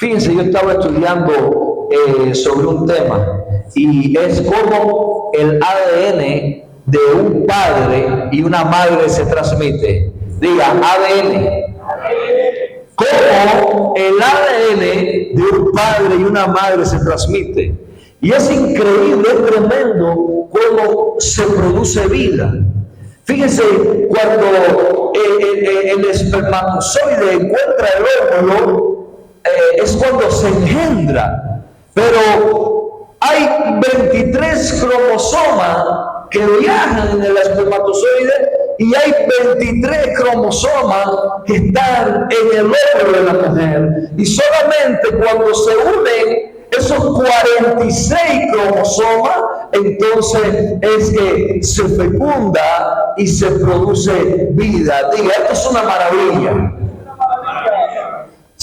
Fíjense, yo estaba estudiando sobre un tema y es cómo el ADN de un padre y una madre se transmite. Diga, ADN. Cómo el ADN de un padre y una madre se transmite. Y es increíble, es tremendo cómo se produce vida. Fíjense, cuando el espermatozoide encuentra el óvulo, es cuando se engendra. Pero hay 23 cromosomas que viajan en el espermatozoide y hay 23 cromosomas que están en el óvulo de la mujer. Y solamente cuando se unen esos 46 cromosomas, entonces es que se fecunda y se produce vida. Diga, esto es una maravilla.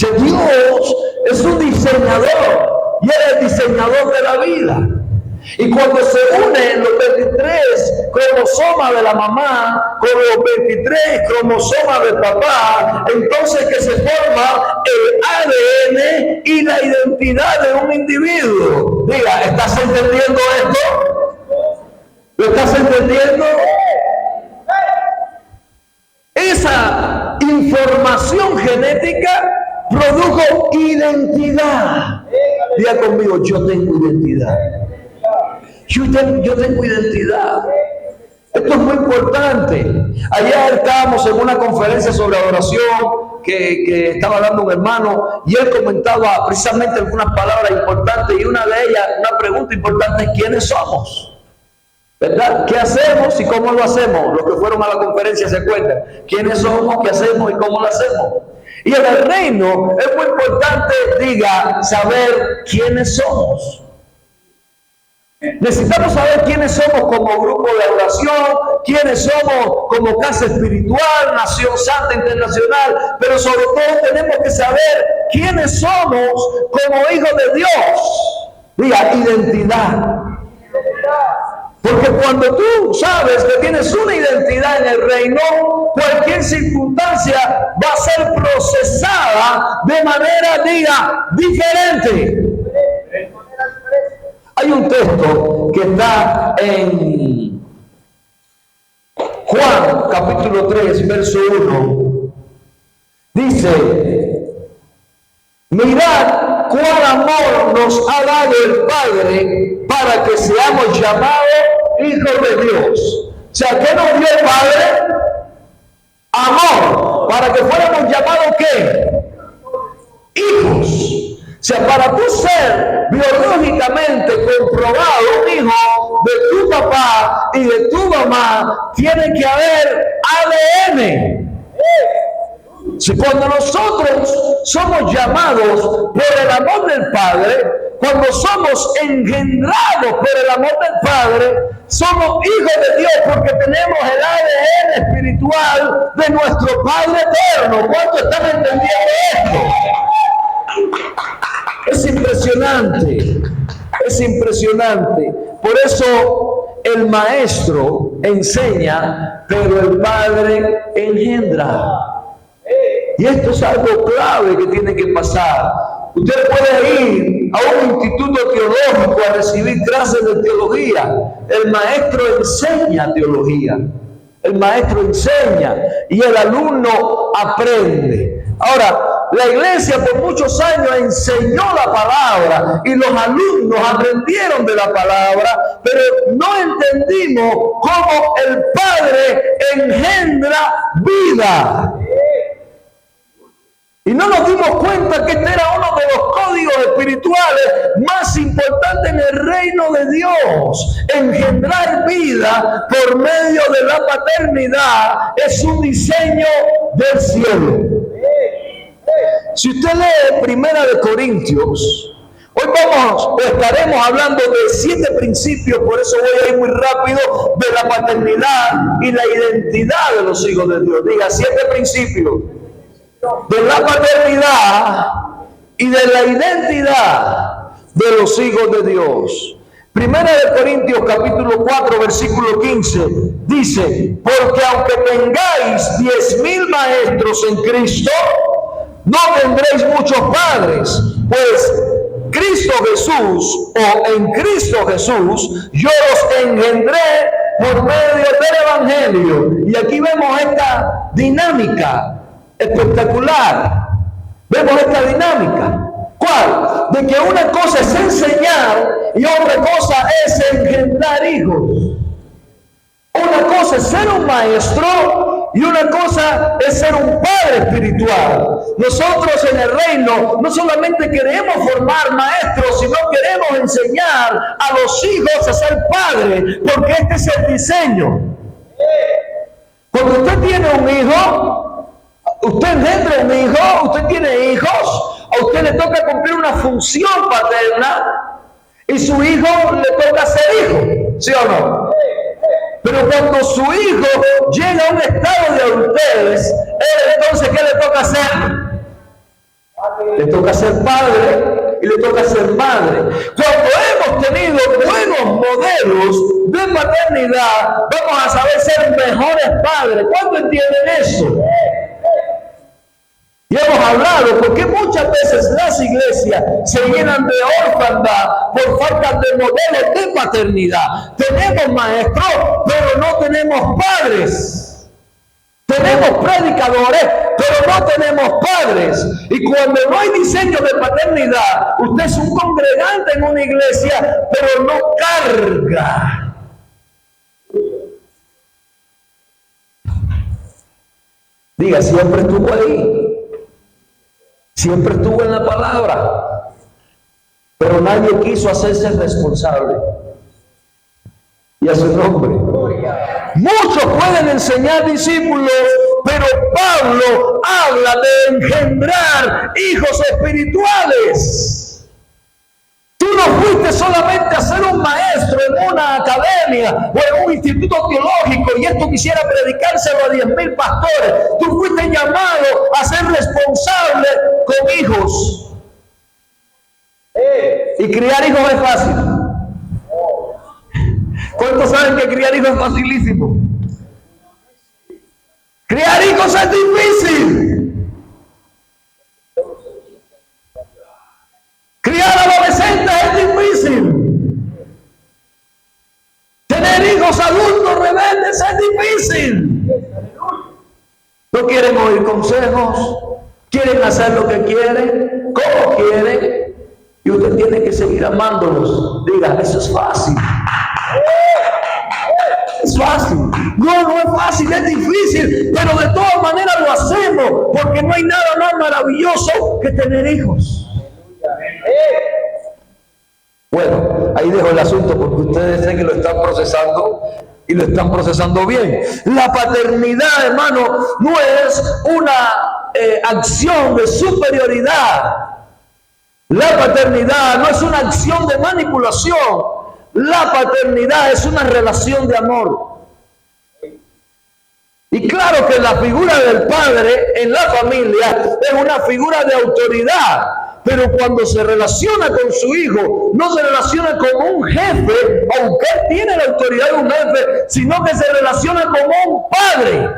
Dios es un diseñador y Él es el diseñador de la vida. Y cuando se unen los 23 cromosomas de la mamá con los 23 cromosomas del papá, entonces que se forma el ADN y la identidad de un individuo. Diga, ¿estás entendiendo esto? ¿Lo estás entendiendo? Esa información genética produjo identidad. Diga conmigo, yo tengo identidad. Yo tengo identidad. Esto es muy importante. Ayer estábamos en una conferencia sobre adoración que estaba dando un hermano y él comentaba precisamente algunas palabras importantes y una de ellas, una pregunta importante es ¿quiénes somos? ¿Verdad? ¿Qué hacemos y cómo lo hacemos? Los que fueron a la conferencia se acuerdan. ¿Quiénes somos? ¿Qué hacemos y cómo lo hacemos? Y en el reino es muy importante, diga, saber quiénes somos. Necesitamos saber quiénes somos como grupo de adoración, quiénes somos como casa espiritual, Nación Santa Internacional, pero sobre todo tenemos que saber quiénes somos como hijos de Dios. Diga, identidad. Porque cuando tú sabes que tienes una identidad en el reino, cualquier circunstancia va a ser procesada de manera, diga, diferente. Hay un texto que está en Juan capítulo 3, verso 1. Dice, mirad cuál amor nos ha dado el Padre para que seamos llamados hijos de Dios. O sea, ¿qué nos dio el Padre? Amor, para que fuéramos llamados ¿qué? Hijos. O sea, para tú ser biológicamente comprobado un hijo de tu papá y de tu mamá, tiene que haber ADN. Si cuando nosotros somos llamados por el amor del Padre, cuando somos engendrados por el amor del Padre, somos hijos de Dios porque tenemos el ADN espiritual de nuestro Padre eterno. ¿Cuántos están entendiendo esto? Es impresionante, es impresionante. Por eso el maestro enseña, pero el Padre engendra. Y esto es algo clave que tiene que pasar. Usted puede ir a un instituto teológico a recibir clases de teología. El maestro enseña teología. El maestro enseña y el alumno aprende. Ahora, la iglesia por muchos años enseñó la palabra y los alumnos aprendieron de la palabra, pero no entendimos cómo el Padre engendra vida. Y no nos dimos cuenta que este era uno de los códigos espirituales más importantes en el reino de Dios. Engendrar vida por medio de la paternidad es un diseño del cielo. Si usted lee Primera de Corintios, hoy estaremos hablando de 7 principios, por eso voy a ir muy rápido, de la paternidad y la identidad de los hijos de Dios. Diga, 7 principios de la paternidad y de la identidad de los hijos de Dios. Primera de Corintios capítulo 4 versículo 15 dice, porque aunque tengáis 10,000 maestros en Cristo, no tendréis muchos padres, pues Cristo Jesús, o en Cristo Jesús, yo los engendré por medio del Evangelio. Y aquí vemos esta dinámica espectacular. Vemos esta dinámica. ¿Cuál? De que una cosa es enseñar y otra cosa es engendrar hijos. Una cosa es ser un maestro y una cosa es ser un padre espiritual. Nosotros en el reino no solamente queremos formar maestros, sino queremos enseñar a los hijos a ser padres, porque este es el diseño. Cuando usted tiene un hijo, usted engendra un hijo, usted tiene hijos, a usted le toca cumplir una función paterna y su hijo le toca ser hijo, ¿sí o no? Pero cuando su hijo llega a un estado de adultez, entonces ¿qué le toca hacer? Le toca ser padre y le toca ser madre. Cuando hemos tenido buenos modelos de paternidad, vamos a saber ser mejores padres. ¿Cuándo entienden eso? Y hemos hablado, porque muchas veces las iglesias se llenan de orfandad por falta de modelos de paternidad. Tenemos maestros, pero no tenemos padres. Tenemos predicadores, pero no tenemos padres. Y cuando no hay diseño de paternidad, usted es un congregante en una iglesia, pero no carga. Diga, siempre estuvo ahí. Siempre estuvo en la palabra, pero nadie quiso hacerse responsable. Y a su nombre. Muchos pueden enseñar discípulos, pero Pablo habla de engendrar hijos espirituales. Tú no fuiste solamente a ser un maestro en una academia o en un instituto teológico y esto quisiera predicárselo a 10,000 pastores. Tú fuiste llamado a ser responsable con hijos. Y criar hijos es fácil. ¿Cuántos saben que criar hijos es facilísimo? Criar hijos es difícil. Criar adolescentes es difícil. Tener hijos adultos rebeldes es difícil. No quieren oír consejos, quieren hacer lo que quieren, como quieren, y usted tiene que seguir amándolos. Diga, eso es fácil. Es fácil. No, no es fácil, es difícil, pero de todas maneras lo hacemos, porque no hay nada más maravilloso que tener hijos. Bueno, ahí dejo el asunto porque ustedes sé que lo están procesando y lo están procesando bien. La paternidad, hermano, no es una acción de superioridad. La paternidad no es una acción de manipulación. La paternidad es una relación de amor. Y claro que la figura del padre en la familia es una figura de autoridad, pero cuando se relaciona con su hijo, no se relaciona como un jefe, aunque él tiene la autoridad de un jefe, sino que se relaciona como un padre.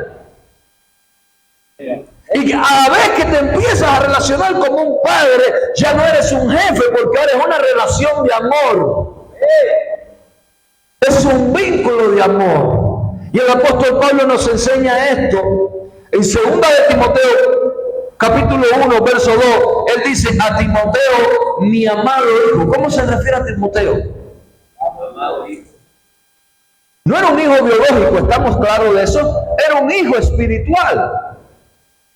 Y a la vez que te empiezas a relacionar como un padre, ya no eres un jefe, porque ahora es una relación de amor. Es un vínculo de amor. Y el apóstol Pablo nos enseña esto en 2 de Timoteo, capítulo 1, verso 2. Él dice a Timoteo, mi amado hijo. ¿Cómo se refiere a Timoteo? No era un hijo biológico, estamos claros de eso. Era un hijo espiritual.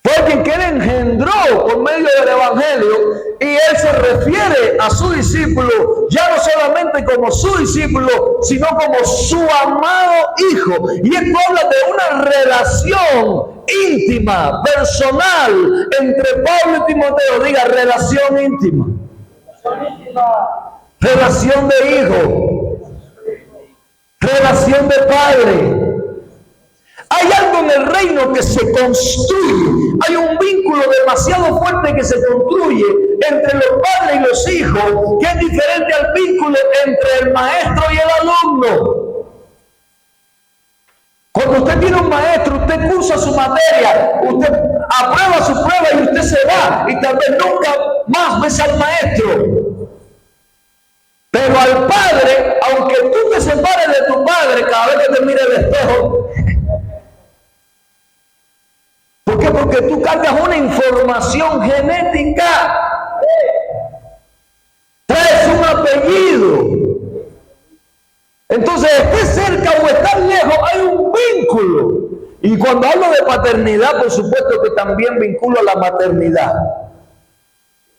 Fue quien que él engendró por medio del Evangelio, y él se refiere a su discípulo ya no solamente como su discípulo, sino como su amado hijo. Y esto habla de una relación íntima, personal, entre Pablo y Timoteo. Diga, relación íntima. Relación de hijo. Relación de padre. Hay algo en el reino que se construye. Hay un vínculo demasiado fuerte que se construye entre los padres y los hijos, que es diferente al vínculo entre el maestro y el alumno. Cuando usted tiene un maestro, usted cursa su materia, usted aprueba su prueba y usted se va y tal vez nunca más ves al maestro. Pero al padre, aunque tú te separes de tu padre cada vez que te mire el espejo, ¿por qué? Porque tú cargas una información genética, traes un apellido. Entonces, estés cerca o estés lejos, hay un vínculo. Y cuando hablo de paternidad, por supuesto que también vinculo la maternidad.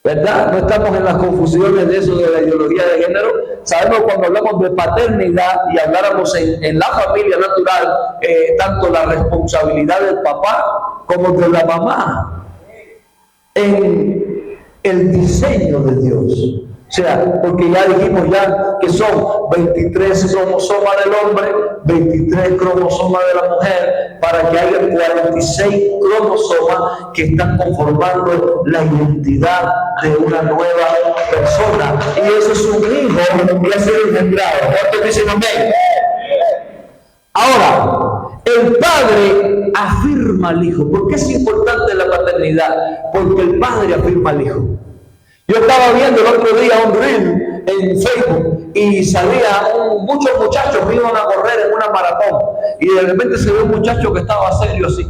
¿Verdad? No estamos en las confusiones de eso de la ideología de género. Sabemos cuando hablamos de paternidad y habláramos en la familia natural, tanto la responsabilidad del papá como de la mamá, en el diseño de Dios. O sea, porque ya dijimos ya que son 23 cromosomas del hombre, 23 cromosomas de la mujer, para que haya 46 cromosomas que están conformando la identidad de una nueva persona. Y eso es un hijo que ha sido engendrado. ¿Cuántos dicen amén? Ahora, el padre afirma al hijo. ¿Por qué es importante la paternidad? Porque el padre afirma al hijo. Yo estaba viendo el otro día un reel en Facebook y salía muchos muchachos que iban a correr en una maratón y de repente se ve un muchacho que estaba serio así.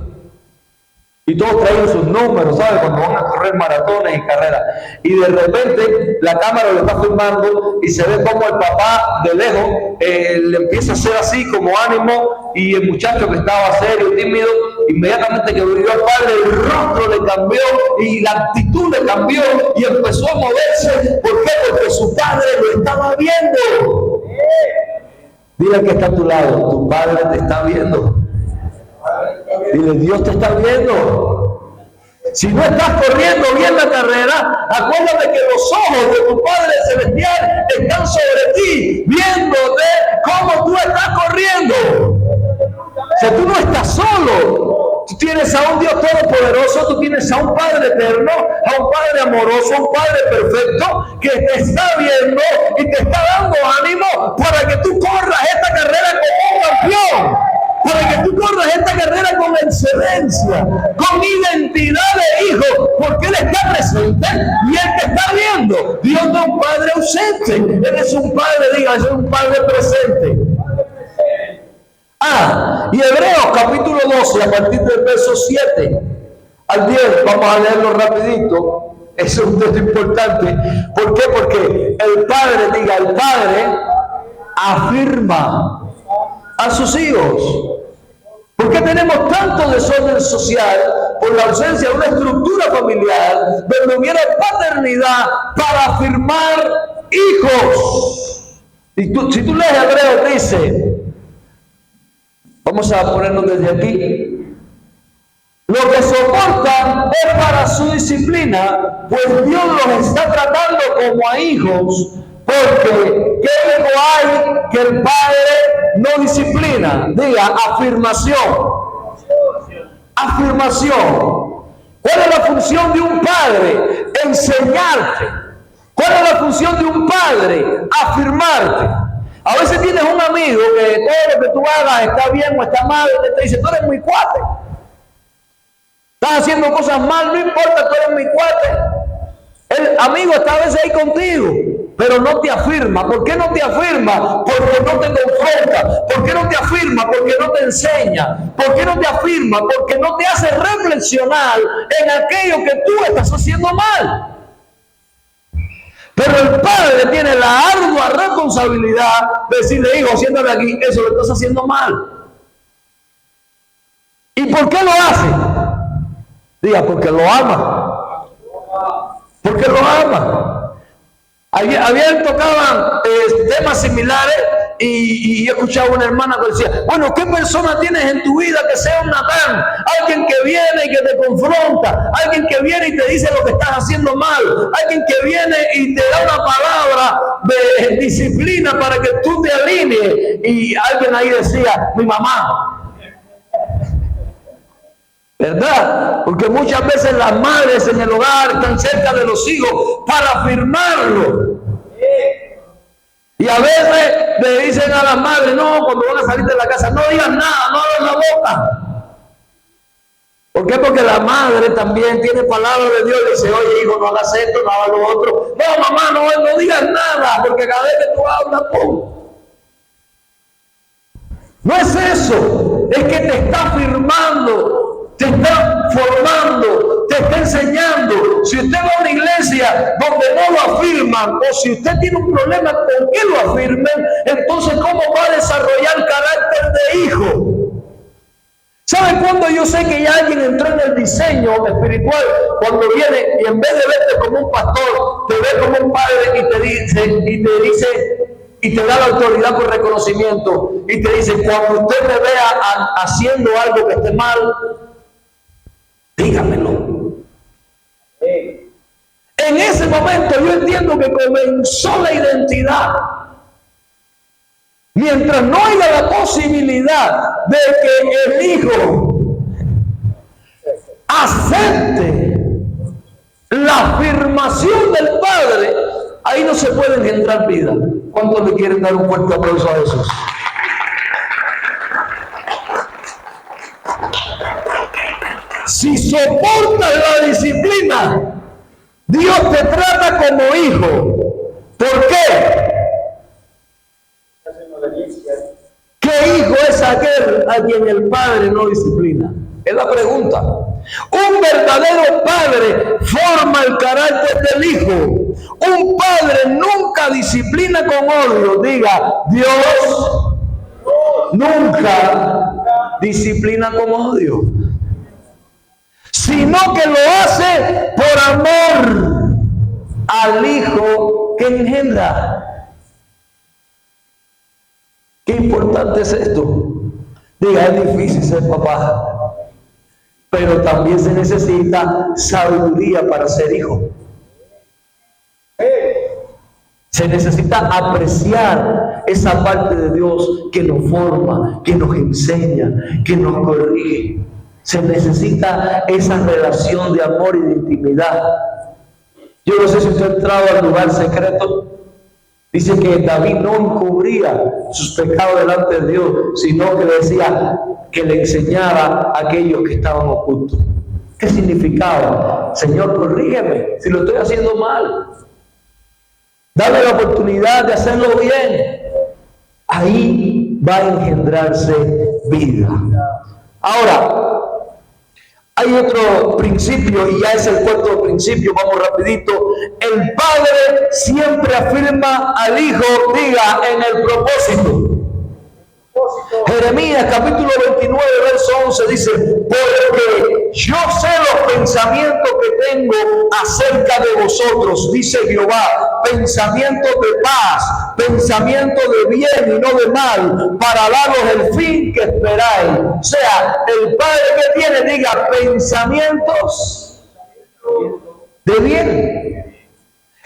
Y todos traían sus números, ¿sabes? Cuando van a correr maratones y carreras. Y de repente la cámara lo está filmando y se ve como el papá de lejos le empieza a hacer así como ánimo y el muchacho que estaba serio, tímido, inmediatamente que vio al padre el rostro le cambió y la actitud le cambió y empezó a moverse. ¿Por qué? Porque su padre lo estaba viendo. Dile que está a tu lado, tu padre te está viendo. Dile, Dios te está viendo. Si no estás corriendo bien la carrera, acuérdate que los ojos de tu Padre Celestial están sobre ti, viéndote cómo tú estás corriendo. O sea, tú no estás solo. Tú tienes a un Dios todopoderoso, tú tienes a un Padre eterno, a un Padre amoroso, a un Padre perfecto que te está viendo y te está dando ánimo para que tú corras esta carrera como un campeón. Para que tú corras esta carrera con excelencia, con identidad de hijo, porque Él está presente y Él te está viendo. Dios no es un Padre ausente, Él es un Padre, diga, es un Padre presente. Y Hebreos capítulo 12, a partir del verso 7 al 10, vamos a leerlo rapidito. Eso es un texto importante. ¿Por qué? Porque el Padre, diga, el Padre afirma a sus hijos. ¿Por qué tenemos tanto desorden social? Por la ausencia de una estructura familiar donde hubiera paternidad para afirmar hijos. Y si tú lees Hebreos, dice, vamos a ponernos desde aquí, lo que soportan es para su disciplina, pues Dios los está tratando como a hijos. Porque, ¿qué hijo hay que el padre no disciplina? Diga, afirmación. Afirmación. ¿Cuál es la función de un padre? Enseñarte. ¿Cuál es la función de un padre? Afirmarte. A veces tienes un amigo que todo lo que tú hagas está bien o está mal, y te dice, tú eres mi cuate. Estás haciendo cosas mal, no importa, tú eres mi cuate. El amigo está a veces ahí contigo, pero no te afirma. ¿Por qué no te afirma? Porque no te confronta. ¿Por qué no te afirma? Porque no te enseña. ¿Por qué no te afirma? Porque no te hace reflexionar en aquello que tú estás haciendo mal. Pero el padre tiene la ardua responsabilidad de decirle, hijo, siéntate aquí, eso lo estás haciendo mal. ¿Y por qué lo hace? Diga, porque lo ama. Porque lo ama. Ayer tocaban temas similares y yo escuchaba una hermana que decía, bueno, ¿qué persona tienes en tu vida que sea un Natán? Alguien que viene y que te confronta, alguien que viene y te dice lo que estás haciendo mal, alguien que viene y te da una palabra de disciplina para que tú te alinees. Y alguien ahí decía, mi mamá. ¿Verdad? Porque muchas veces las madres en el hogar están cerca de los hijos para afirmarlo. Y a veces le dicen a las madres, no, cuando van a salir de la casa, no digan nada, no abran la boca. ¿Por qué? Porque la madre también tiene palabra de Dios y dice, oye hijo, no hagas esto, no hagas lo otro. No, mamá, no digas nada, porque cada vez que tú hablas, ¡pum! No es eso, es que te está afirmando, te está formando, te está enseñando. Si usted va a una iglesia donde no lo afirman, o si usted tiene un problema con que lo afirmen, entonces ¿cómo va a desarrollar carácter de hijo? ¿Sabe cuándo yo sé que ya alguien entró en el diseño espiritual? Cuando viene y en vez de verte como un pastor, te ve como un padre y te dice, y te da la autoridad por reconocimiento, y te dice, cuando usted me vea haciendo algo que esté mal, dígamelo. En ese momento yo entiendo que comenzó la identidad. Mientras no haya la posibilidad de que el hijo acepte la afirmación del padre, ahí no se puede engendrar vida. ¿Cuántos le quieren dar un fuerte aplauso a Jesús? Si soportas la disciplina, Dios te trata como hijo. ¿Por qué? ¿Qué hijo es aquel a quien el padre no disciplina? Es la pregunta. Un verdadero padre forma el carácter del hijo. Un padre nunca disciplina con odio. Diga, Dios nunca disciplina con odio, sino que lo hace por amor al hijo que engendra. Qué importante es esto. Diga, es difícil ser papá, pero también se necesita sabiduría para ser hijo. Se necesita apreciar esa parte de Dios que nos forma, que nos enseña, que nos corrige. Se necesita esa relación de amor y de intimidad. Yo no sé si usted ha entrado al lugar secreto. Dice que David no encubría sus pecados delante de Dios, sino que le decía, que le enseñaba a aquellos que estaban ocultos. ¿Qué significaba? Señor, corrígeme si lo estoy haciendo mal. Dame la oportunidad de hacerlo bien. Ahí va a engendrarse vida. Ahora, hay otro principio, y ya es el cuarto principio, vamos rapidito. El padre siempre afirma al hijo, diga, en el propósito. Jeremías capítulo 29, verso 11 dice, porque yo sé los pensamientos que tengo acerca de vosotros, dice Jehová, pensamientos de paz, pensamientos de bien y no de mal, para daros el fin que esperáis. O sea, el padre que tiene, diga, pensamientos de bien.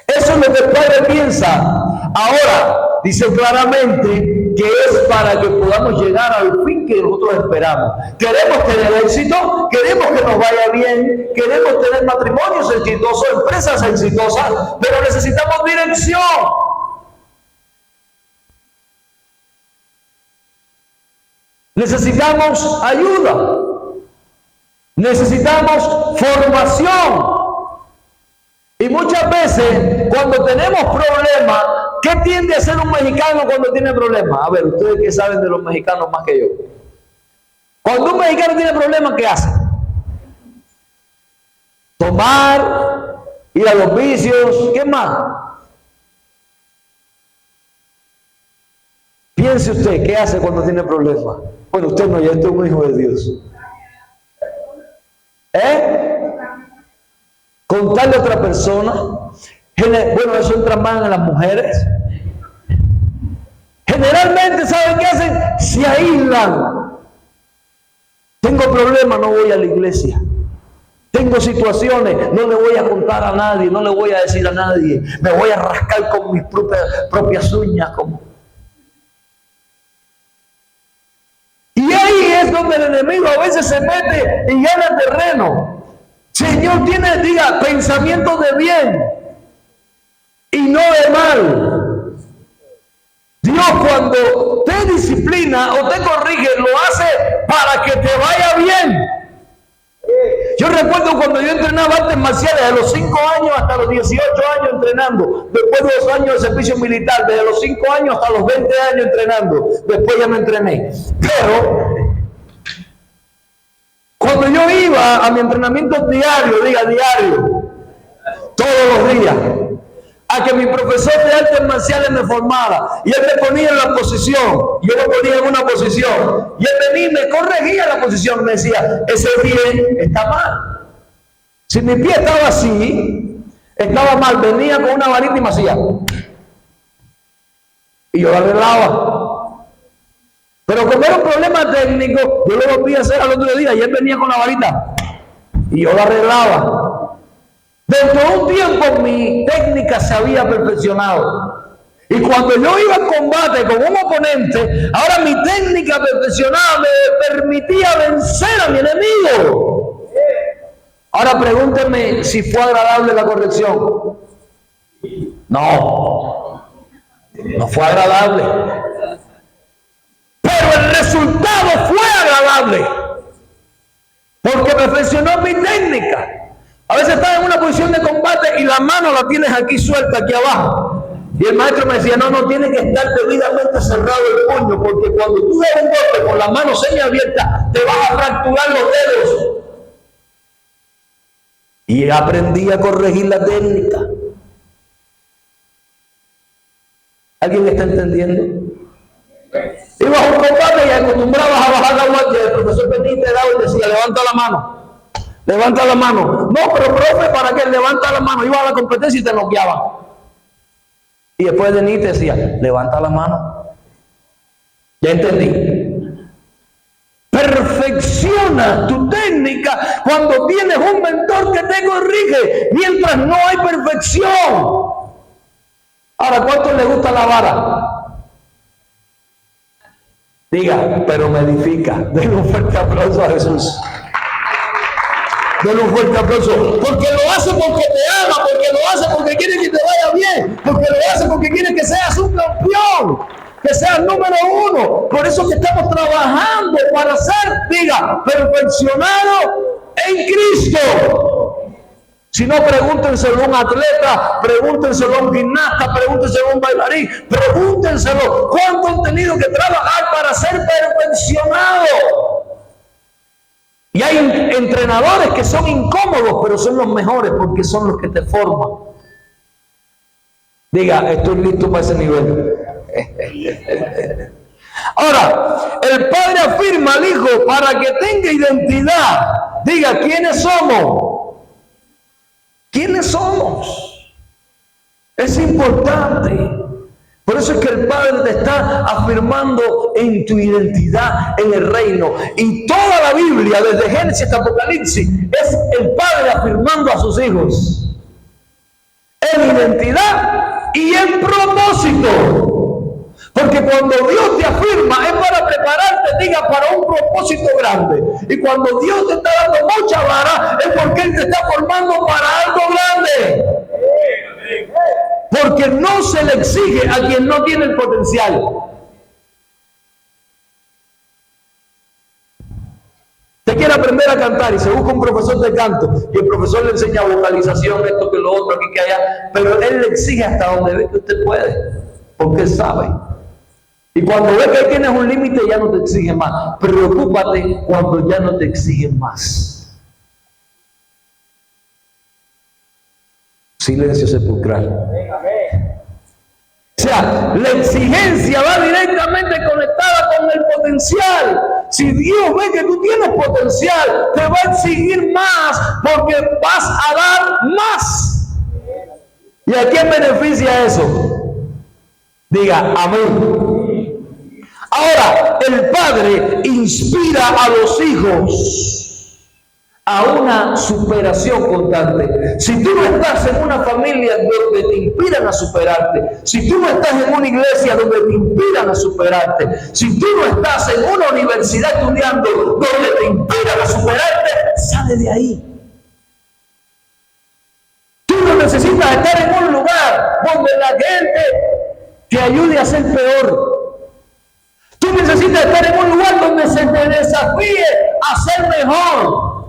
Eso es lo que el padre piensa. Ahora, dice claramente que es para que podamos llegar al fin que nosotros esperamos. Queremos tener éxito, queremos que nos vaya bien, queremos tener matrimonios exitosos, empresas exitosas, pero necesitamos dirección. Necesitamos ayuda. Necesitamos formación. Y muchas veces, cuando tenemos problemas, ¿qué tiende a hacer un mexicano cuando tiene problemas? A ver, ustedes que saben de los mexicanos más que yo. Cuando un mexicano tiene problemas, ¿qué hace? Tomar, ir a los vicios, ¿qué más? Piense usted, ¿qué hace cuando tiene problemas? Bueno, usted no, ya es un hijo de Dios. Contarle a otra persona. Bueno, eso entra más en las mujeres. Generalmente, ¿saben qué hacen? Se aíslan. Tengo problemas, no voy a la iglesia. Tengo situaciones, no le voy a contar a nadie, no le voy a decir a nadie. Me voy a rascar con mis propias uñas. Y ahí es donde el enemigo a veces se mete y gana terreno. Señor, diga, pensamientos de bien y no de mal. cuando te disciplina o te corrige, lo hace para que te vaya bien. Yo recuerdo cuando yo entrenaba artes marciales, de los 5 años hasta los 18 años entrenando, después de 2 años de servicio militar, desde los 5 años hasta los 20 años entrenando, después ya me entrené. Pero cuando yo iba a mi entrenamiento diario, todos los días, a que mi profesor de artes marciales me formara, y él me ponía en la posición, yo me ponía en una posición, y él venía y me corregía la posición, me decía, ese pie está mal. Si mi pie estaba así, estaba mal, venía con una varita y me hacía, y yo la arreglaba. Pero como era un problema técnico, yo lo volví a hacer al otro día, y él venía con la varita, y yo la arreglaba. Dentro de un tiempo mi técnica se había perfeccionado. Y cuando yo iba a combate con un oponente, ahora mi técnica perfeccionada me permitía vencer a mi enemigo. Ahora pregúntenme si fue agradable la corrección. No fue agradable. Pero el resultado fue agradable. Porque perfeccionó mi técnica. A veces estás en una posición de combate y la mano la tienes aquí suelta, aquí abajo. Y el maestro me decía, no tiene que estar debidamente cerrado el puño, porque cuando tú das un golpe con la mano semiabierta, te vas a fracturar los dedos. Y aprendí a corregir la técnica. ¿Alguien está entendiendo? Ibas a un combate y acostumbrabas a bajar la guardia. El profesor venía y te daba y decía, levanta la mano. Levanta la mano. No, pero profe, ¿para qué? Levanta la mano. Iba a la competencia y te noqueaban. Y después de mí te decía, levanta la mano. Ya entendí. Perfecciona tu técnica cuando tienes un mentor que te corrige, mientras no hay perfección. Ahora, ¿cuánto le gusta la vara? Diga, pero me edifica. Denle un fuerte aplauso a Jesús. Denle un fuerte aplauso, porque lo hace porque te ama, porque lo hace porque quiere que te vaya bien, porque lo hace porque quiere que seas un campeón, que seas número 1. Por eso que estamos trabajando para ser, diga, perfeccionado en Cristo. Si no, pregúntenselo a un atleta, pregúntenselo a un gimnasta, pregúntenselo a un bailarín, pregúntenselo cuánto han tenido que trabajar para ser perfeccionados. Y hay entrenadores que son incómodos, pero son los mejores porque son los que te forman. Diga, estoy listo para ese nivel. Ahora, el Padre afirma al Hijo para que tenga identidad. Diga, ¿quiénes somos? ¿Quiénes somos? Es importante. Por eso es que el Padre te está afirmando en tu identidad en el reino. Y toda la Biblia, desde Génesis hasta Apocalipsis, es el Padre afirmando a sus hijos en identidad y en propósito. Porque cuando Dios te afirma es para prepararte, diga, para un propósito grande. Y cuando Dios te está dando mucha vara es porque Él te está formando para algo grande. Porque no se le exige a quien no tiene el potencial. Usted quiere aprender a cantar y se busca un profesor de canto y el profesor le enseña vocalización, esto que lo otro, aquí que allá, pero él le exige hasta donde ve que usted puede, porque él sabe. Y cuando ve que tienes un límite ya no te exige más. Preocúpate cuando ya no te exigen más. Silencio sepulcral. O sea, la exigencia va directamente conectada con el potencial. Si Dios ve que tú tienes potencial, te va a exigir más porque vas a dar más. ¿Y a quién beneficia eso? Diga amén. Ahora, el Padre inspira a los hijos a una superación constante. Si tú no estás en una familia donde te inspiran a superarte, si tú no estás en una iglesia donde te inspiran a superarte, si tú no estás en una universidad estudiando donde te inspiran a superarte, sale de ahí. Tú no necesitas estar en un lugar donde la gente te ayude a ser peor. necesitas estar en un lugar donde se te desafíe a ser mejor.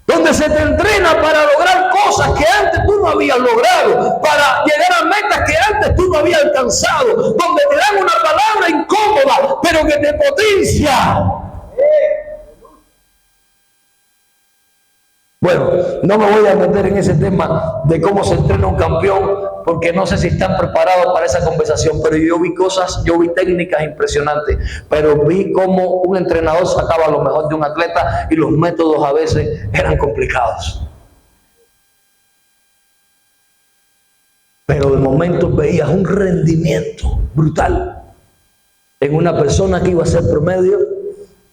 Donde se te entrena para lograr cosas que antes tú no habías logrado, para llegar a metas que antes tú no habías alcanzado, donde te dan una palabra incómoda, pero que te potencia. Bueno, no me voy a meter en ese tema de cómo se entrena un campeón, porque no sé si están preparados para esa conversación, pero yo vi técnicas impresionantes, pero vi cómo un entrenador sacaba lo mejor de un atleta y los métodos a veces eran complicados. Pero de momento veías un rendimiento brutal en una persona que iba a ser promedio,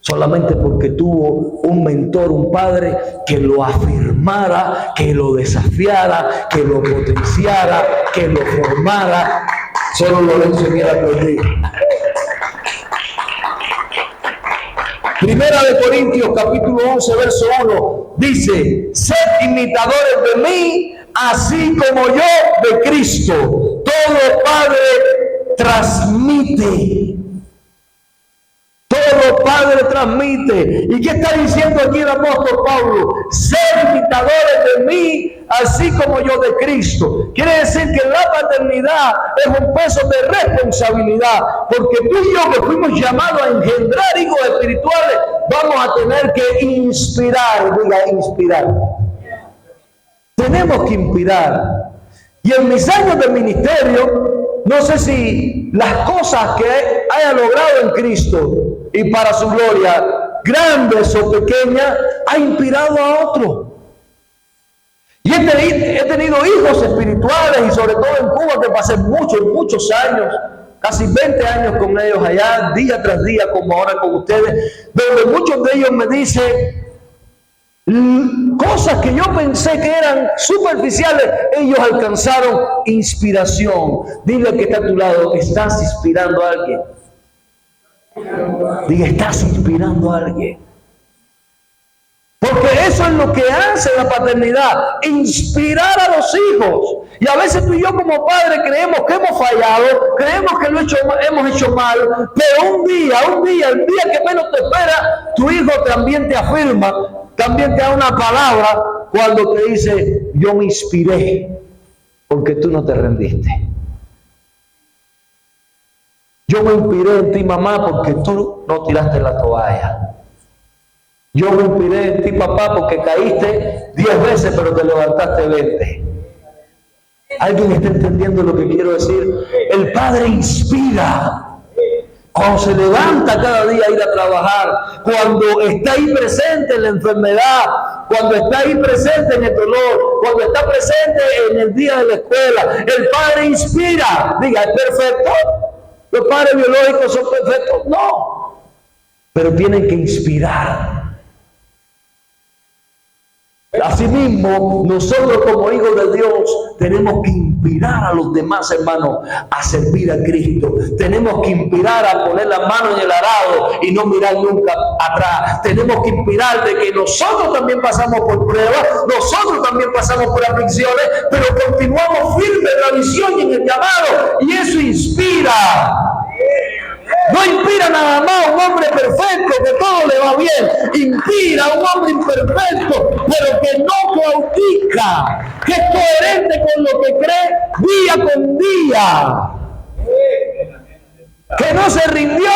solamente porque tuvo un mentor, un padre que lo afirmara, que lo desafiara, que lo potenciara, que lo formara. Solo Lorenzo quiere aplaudir. Primera de Corintios, capítulo 11, verso 1, dice: sed imitadores de mí, así como yo de Cristo. Todo padre transmite. Todo padre transmite. ¿Y qué está diciendo aquí el apóstol Pablo? Ser imitadores de mí, así como yo de Cristo. Quiere decir que la paternidad es un peso de responsabilidad, porque tú y yo, que fuimos llamados a engendrar hijos espirituales, vamos a tener que inspirar. Diga, inspirar. Tenemos que inspirar. Y en mis años de ministerio, no sé si las cosas que haya logrado en Cristo y para su gloria, grandes o pequeñas, ha inspirado a otros. Y he tenido hijos espirituales, y sobre todo en Cuba, que pasé muchos años, casi 20 años con ellos allá, día tras día, como ahora con ustedes, donde muchos de ellos me dicen cosas que yo pensé que eran superficiales, ellos alcanzaron inspiración. Dile al que está a tu lado: estás inspirando a alguien. Diga, estás inspirando a alguien. Porque eso es lo que hace la paternidad, inspirar a los hijos. Y a veces tú y yo como padres creemos que hemos fallado, creemos que hemos hecho mal, pero un día, el día que menos te espera, tu hijo también te afirma, también te da una palabra cuando te dice: yo me inspiré porque tú no te rendiste. Yo me inspiré en ti, mamá, porque tú no tiraste la toalla. Yo me inspiré en ti, papá, porque caíste 10 veces, pero te levantaste 20. ¿Alguien está entendiendo lo que quiero decir? El padre inspira. Cuando se levanta cada día a ir a trabajar, cuando está ahí presente en la enfermedad, cuando está ahí presente en el dolor, cuando está presente en el día de la escuela, el padre inspira. Diga, ¿es perfecto? ¿Los padres biológicos son perfectos? No. Pero tienen que inspirar. Asimismo, nosotros como hijos de Dios tenemos que inspirar a los demás hermanos a servir a Cristo. Tenemos que inspirar a poner la mano en el arado y no mirar nunca atrás. Tenemos que inspirar de que nosotros también pasamos por pruebas, nosotros también pasamos por aflicciones, pero continuamos firmes en la visión y en el llamado, y eso inspira. No inspira nada más a un hombre perfecto que todo le va bien. Inspira a un hombre imperfecto, pero que no claudica, que es coherente con lo que cree día con día, que no se rindió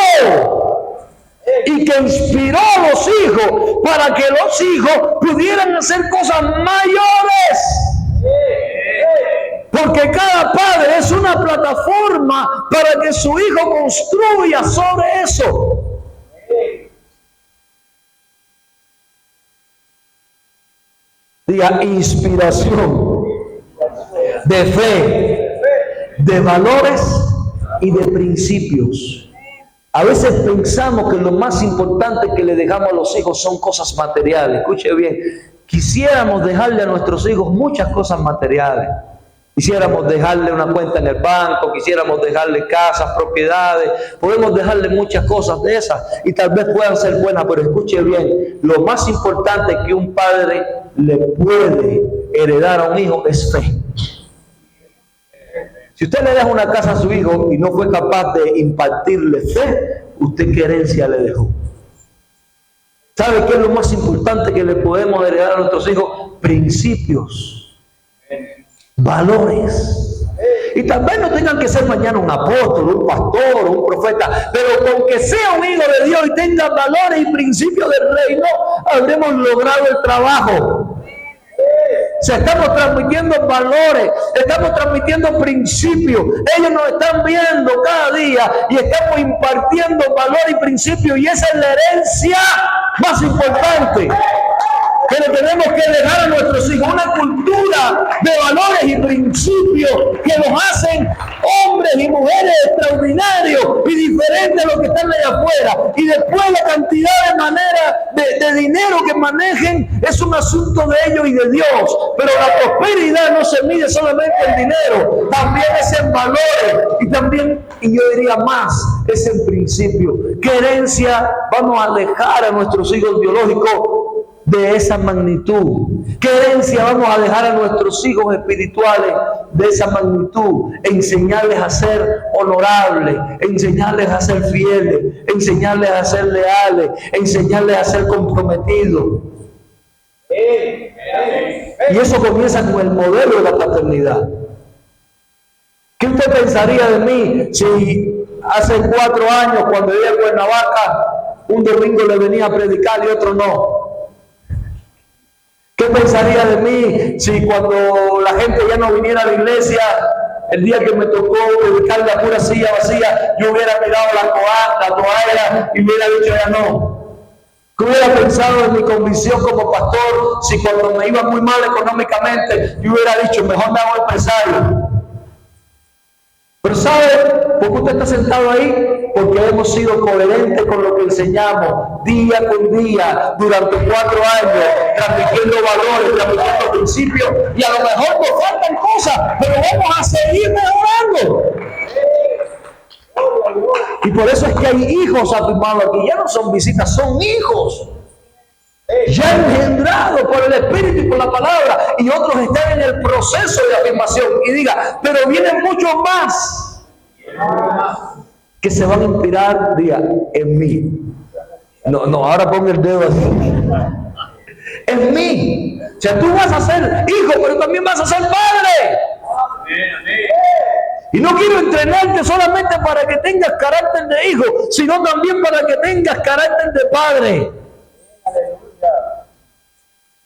y que inspiró a los hijos para que los hijos pudieran hacer cosas mayores. Porque cada padre es una plataforma para que su hijo construya sobre eso. Diga, inspiración de fe, de valores y de principios. A veces pensamos que lo más importante que le dejamos a los hijos son cosas materiales. Escuche bien, quisiéramos dejarle a nuestros hijos muchas cosas materiales. Quisiéramos dejarle una cuenta en el banco, quisiéramos dejarle casas, propiedades, podemos dejarle muchas cosas de esas y tal vez puedan ser buenas, pero escuche bien, lo más importante que un padre le puede heredar a un hijo es fe. Si usted le deja una casa a su hijo y no fue capaz de impartirle fe, ¿usted qué herencia le dejó? ¿Sabe qué es lo más importante que le podemos heredar a nuestros hijos? Principios, valores. Y tal vez no tengan que ser mañana un apóstol, un pastor, un profeta, pero con que sea un hijo de Dios y tenga valores y principios del reino, habremos logrado el trabajo. O sea, estamos transmitiendo valores, estamos transmitiendo principios. Ellos nos están viendo cada día y estamos impartiendo valor y principios, y esa es la herencia más importante que le tenemos que dejar a nuestros hijos, una cultura de valores y principios que los hacen hombres y mujeres extraordinarios y diferentes a los que están allá afuera. Y después la cantidad de maneras de dinero que manejen es un asunto de ellos y de Dios. Pero la prosperidad no se mide solamente en dinero, también es en valores y también, y yo diría más, es en principio. ¿Qué herencia vamos a dejar a nuestros hijos biológicos de esa magnitud? ¿Qué herencia vamos a dejar a nuestros hijos espirituales de esa magnitud? Enseñarles a ser honorables, enseñarles a ser fieles, enseñarles a ser leales, enseñarles a ser comprometidos. Y eso comienza con el modelo de la paternidad. ¿Qué usted pensaría de mí si hace 4 años, cuando yo en Cuernavaca, un domingo le venía a predicar y otro no? ¿Qué pensaría de mí si cuando la gente ya no viniera a la iglesia, el día que me tocó predicar la pura silla vacía, yo hubiera mirado la toalla y hubiera dicho ya no? ¿Qué hubiera pensado en mi convicción como pastor si cuando me iba muy mal económicamente, yo hubiera dicho mejor me hago empresario? Pero ¿sabe por qué usted está sentado ahí? Porque hemos sido coherentes con lo que enseñamos día con día durante 4 años, transmitiendo valores, transmitiendo principios, y a lo mejor nos faltan cosas, pero vamos a seguir mejorando. Y por eso es que hay hijos afirmados aquí. Ya no son visitas, son hijos. Ya engendrados por el Espíritu y por la palabra. Y otros están en el proceso de afirmación. Y diga, pero vienen muchos más que se van a inspirar, diga, en mí. No, ahora ponga el dedo así. En mí. O sea, tú vas a ser hijo, pero también vas a ser padre. Y no quiero entrenarte solamente para que tengas carácter de hijo, sino también para que tengas carácter de padre.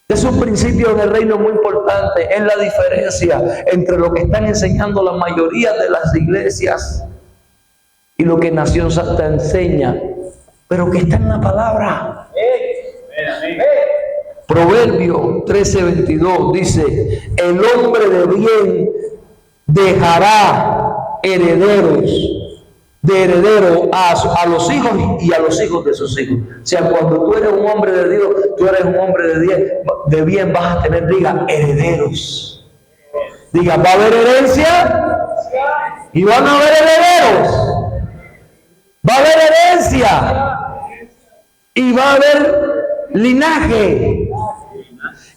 Es un principio en el reino muy importante. Es la diferencia entre lo que están enseñando la mayoría de las iglesias y lo que Nación Santa enseña, pero que está en la palabra. Proverbio 13:22 dice: el hombre de bien dejará herederos, de heredero a los hijos y a los hijos de sus hijos. O sea, cuando tú eres un hombre de Dios, tú eres un hombre de bien, vas a tener, diga, herederos. Diga, va a haber herencia y van a haber herederos. Va a haber herencia y va a haber linaje.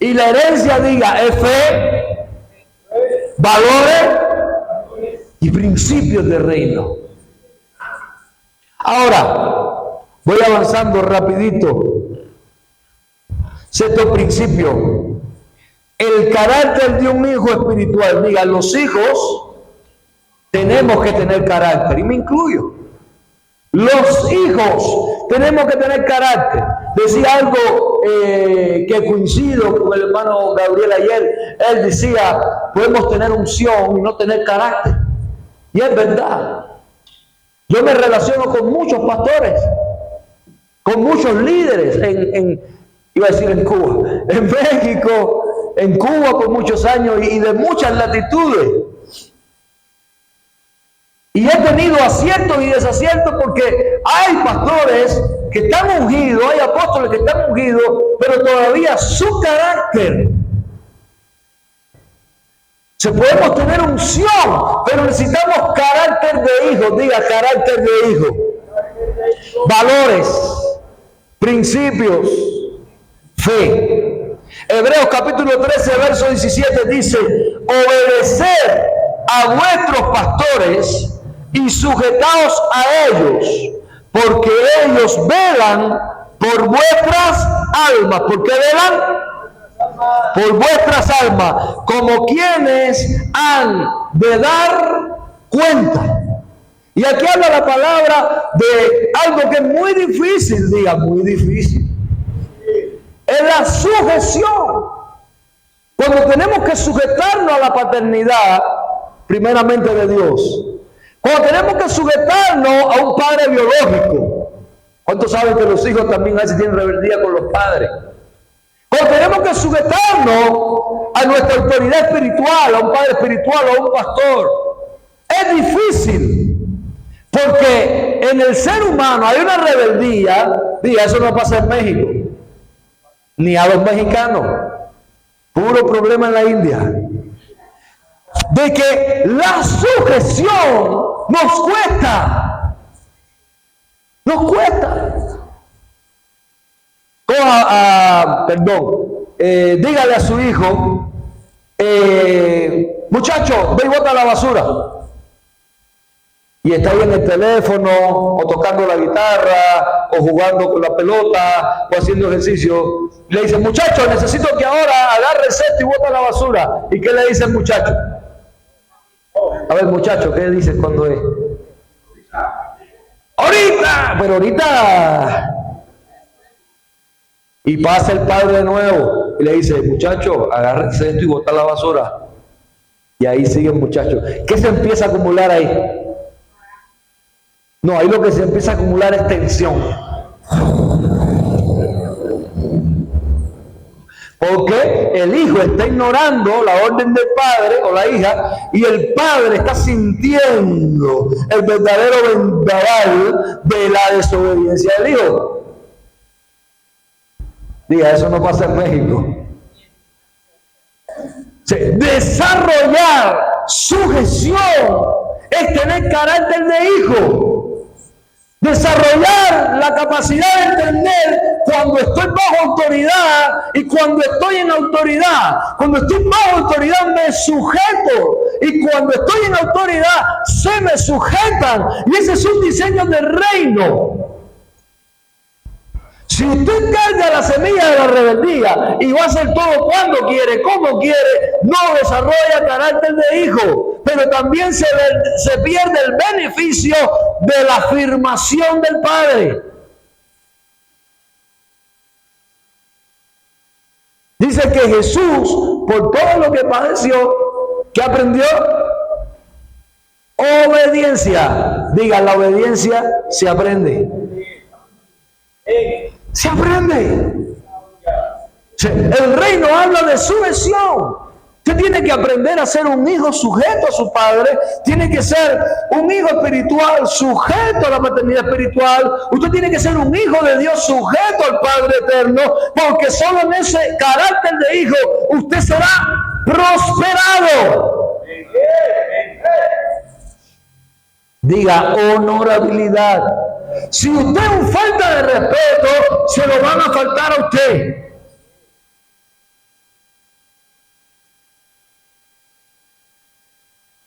Y la herencia, diga, es fe, valores y principios del reino. Ahora, voy avanzando rapidito. Sexto principio: el carácter de un hijo espiritual. Diga, los hijos tenemos que tener carácter, y me incluyo. Los hijos tenemos que tener carácter. Decía algo que coincido con el hermano Gabriel ayer. Él decía, podemos tener unción y no tener carácter. Y es verdad. Yo me relaciono con muchos pastores, con muchos líderes iba a decir en Cuba, en México, en Cuba por muchos años y de muchas latitudes. Y he tenido aciertos y desaciertos porque hay pastores que están ungidos, hay apóstoles que están ungidos, pero todavía su carácter. Se podemos tener unción, pero necesitamos carácter de hijo. Diga, carácter de hijo. Valores, principios, fe. Hebreos capítulo 13, verso 17 dice: obedecer a vuestros pastores y sujetaos a ellos, porque ellos velan por vuestras almas. ¿Por qué velan? Por vuestras almas, como quienes han de dar cuenta. Y aquí habla la palabra de algo que es muy difícil, diga, muy difícil. Es la sujeción. Cuando tenemos que sujetarnos a la paternidad, primeramente de Dios. Cuando tenemos que sujetarnos a un padre biológico. ¿Cuántos saben que los hijos también a veces tienen rebeldía con los padres? Cuando tenemos que sujetarnos a nuestra autoridad espiritual, a un padre espiritual o a un pastor. Es difícil. Porque en el ser humano hay una rebeldía. Diga, eso no pasa en México. Ni a los mexicanos. Puro problema en la India. De que la sujeción nos cuesta. Nos cuesta. Dígale a su hijo, muchacho, ve y bota la basura. Y está ahí en el teléfono, o tocando la guitarra, o jugando con la pelota, o haciendo ejercicio. Le dice, muchacho, necesito que ahora agarre el cesto y bota la basura. ¿Y qué le dice el muchacho? A ver, muchacho, ¿qué dices cuando es? ¡Ahorita! Pero ahorita... Y pasa el padre de nuevo y le dice, muchacho, agarra el cesto y bota la basura. Y ahí sigue el muchacho. ¿Qué se empieza a acumular ahí? No, ahí lo que se empieza a acumular es tensión. Porque el hijo está ignorando la orden del padre o la hija, y el padre está sintiendo el verdadero vendaval de la desobediencia del hijo. Diga, eso no pasa en México. Desarrollar sujeción es tener carácter de hijo. Desarrollar la capacidad de entender cuando estoy bajo autoridad y cuando estoy en autoridad. Cuando estoy bajo autoridad me sujeto, y cuando estoy en autoridad se me sujetan. Y ese es un diseño del reino. Si usted carga la semilla de la rebeldía y va a hacer todo cuando quiere, como quiere, no desarrolla carácter de hijo, pero también se pierde el beneficio de la afirmación del padre. Dice que Jesús, por todo lo que padeció, ¿qué aprendió? Obediencia. Diga, la obediencia se aprende. Se aprende. El reino habla de sujeción. Usted tiene que aprender a ser un hijo sujeto a su padre. Tiene que ser un hijo espiritual sujeto a la paternidad espiritual. Usted tiene que ser un hijo de Dios sujeto al Padre eterno, porque solo en ese carácter de hijo usted será prosperado. Diga, honorabilidad. Si usted es un falta de respeto, se lo van a faltar a usted.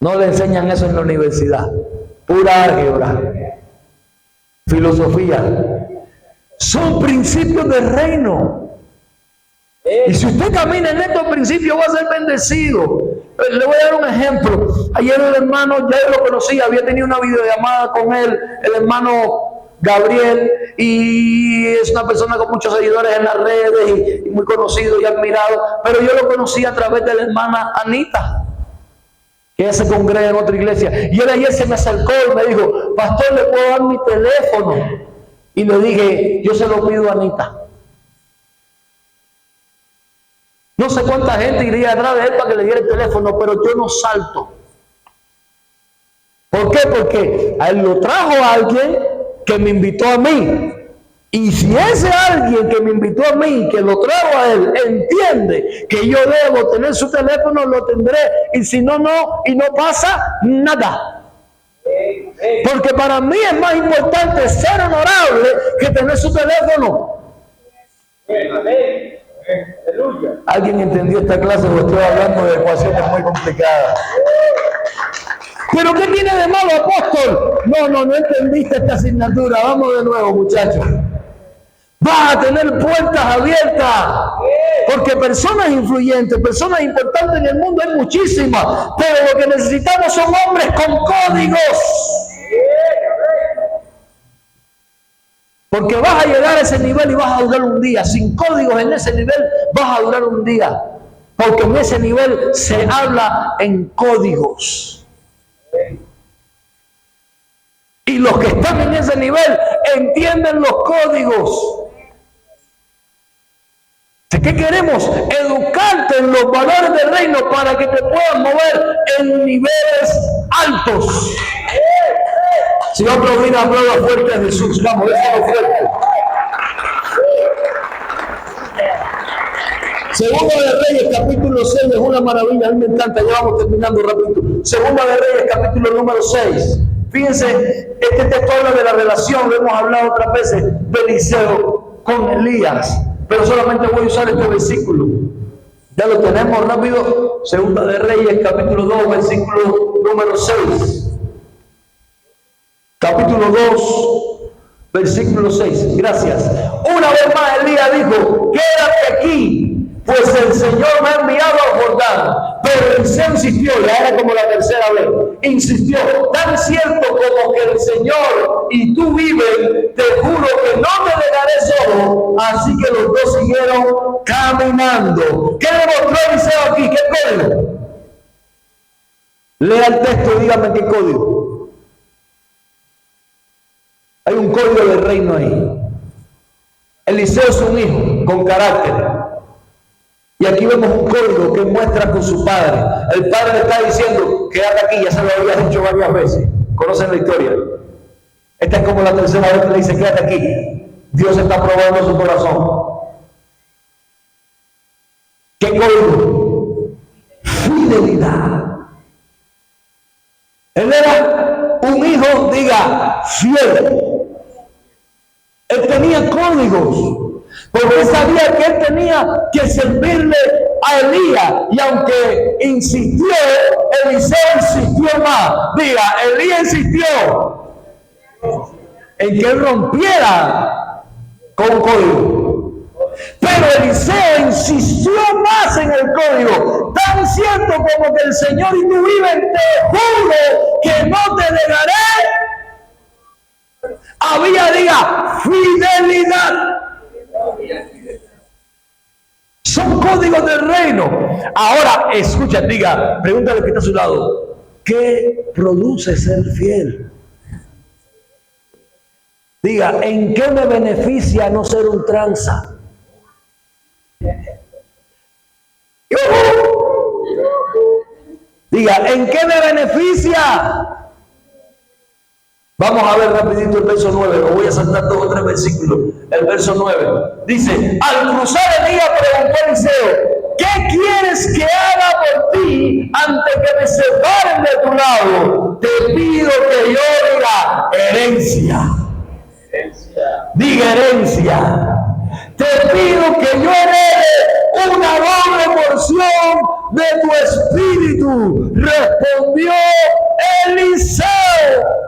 No le enseñan eso en la universidad. Pura álgebra, filosofía. Son principios del reino. Y si usted camina en estos principios, va a ser bendecido. Le voy a dar un ejemplo. Ayer el hermano, ya yo lo conocía, había tenido una videollamada con él, el hermano Gabriel, y es una persona con muchos seguidores en las redes y muy conocido y admirado, pero yo lo conocí a través de la hermana Anita, que ella se congrega en otra iglesia. Y él ayer se me acercó y me dijo, pastor, ¿le puedo dar mi teléfono? Y le dije, yo se lo pido a Anita. No sé cuánta gente iría atrás de él para que le diera el teléfono, pero yo no salto. ¿Por qué? Porque a él lo trajo alguien que me invitó a mí. Y si ese alguien que me invitó a mí, que lo trajo a él, entiende que yo debo tener su teléfono, lo tendré. Y si no, no, y no pasa nada. Porque para mí es más importante ser honorable que tener su teléfono. ¿Alguien entendió esta clase o estoy hablando de ecuaciones muy complicadas? ¿Pero qué tiene de malo, apóstol? No entendiste esta asignatura. Vamos de nuevo, muchachos. Vas a tener puertas abiertas. Porque personas influyentes, personas importantes en el mundo hay muchísimas. Pero lo que necesitamos son hombres con códigos. Porque vas a llegar a ese nivel y vas a durar un día. Sin códigos en ese nivel vas a durar un día. Porque en ese nivel se habla en códigos. Y los que están en ese nivel entienden los códigos. ¿Qué queremos? Educarte en los valores del reino para que te puedas mover en niveles altos. Si va a aplaudir, aplauda fuerte a Jesús. Vamos, déjalo fuerte. Segunda de Reyes, capítulo 6, es una maravilla, a mí me encanta, ya vamos terminando rápido. Segunda de Reyes, capítulo número 6. Fíjense, este texto habla de la relación, lo hemos hablado otras veces, de Eliseo con Elías, pero solamente voy a usar este versículo. Ya lo tenemos rápido. Segunda de Reyes, capítulo 2, versículo número 6. Capítulo 2, versículo 6. Gracias. Una vez más Elías dijo: quédate aquí, pues el Señor me ha enviado a Jordán. Pero Eliseo insistió, ya era como la tercera vez, insistió: tan cierto como que el Señor y tú viven, te juro que no te dejaré solo. Así que los dos siguieron caminando. ¿Qué demostró Eliseo aquí? ¿Qué código? Lea el texto y dígame qué código. Hay un código del reino ahí. Eliseo es un hijo con carácter. Y aquí vemos un código que muestra con su padre. El padre le está diciendo: quédate aquí, ya se lo había dicho varias veces. ¿Conocen la historia? Esta es como la tercera vez que le dice: quédate aquí. Dios está probando su corazón. ¿Qué código? Fidelidad. Él era un hijo, diga, fiel. Él tenía códigos, porque él sabía que él tenía que servirle a Elías. Y aunque insistió, Eliseo insistió más. Diga, Elías insistió en que él rompiera con un código. Pero Eliseo insistió más en el código. Tan cierto como que el Señor y tú viven, te juro que no te dejaré. Había, diga, fidelidad. Son códigos del reino. Ahora, escucha, diga, pregúntale que está a su lado: ¿qué produce ser fiel? Diga, ¿en qué me beneficia no ser un tranza? Diga, ¿en qué me beneficia? Vamos a ver rapidito el verso 9, lo voy a saltar 2 o 3 versículos. El verso 9 dice: al cruzar Elías preguntó a Eliseo: ¿qué quieres que haga por ti antes que me separen de tu lado? Te pido que yo diga herencia. Diga herencia. Te pido que yo herede una doble porción de tu espíritu. Respondió Eliseo.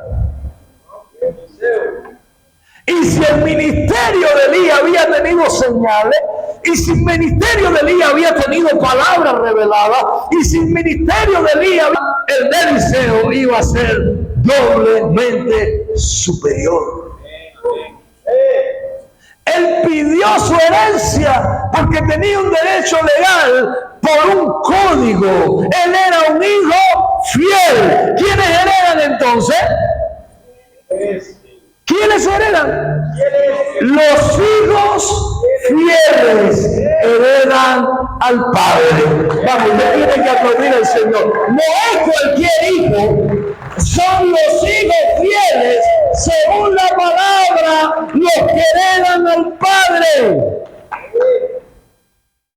Y si el ministerio de Elías había tenido señales, y si el ministerio de Elías había tenido palabras reveladas, y si el ministerio de Elías, el de Eliseo iba a ser doblemente superior. Él pidió su herencia porque tenía un derecho legal por un código. Él era un hijo fiel. ¿Quiénes heredan entonces? ¿Quiénes heredan? Los hijos fieles heredan al Padre. Vamos, usted tiene que aplaudir al Señor. No es cualquier hijo, son los hijos fieles, según la palabra, los que heredan al Padre.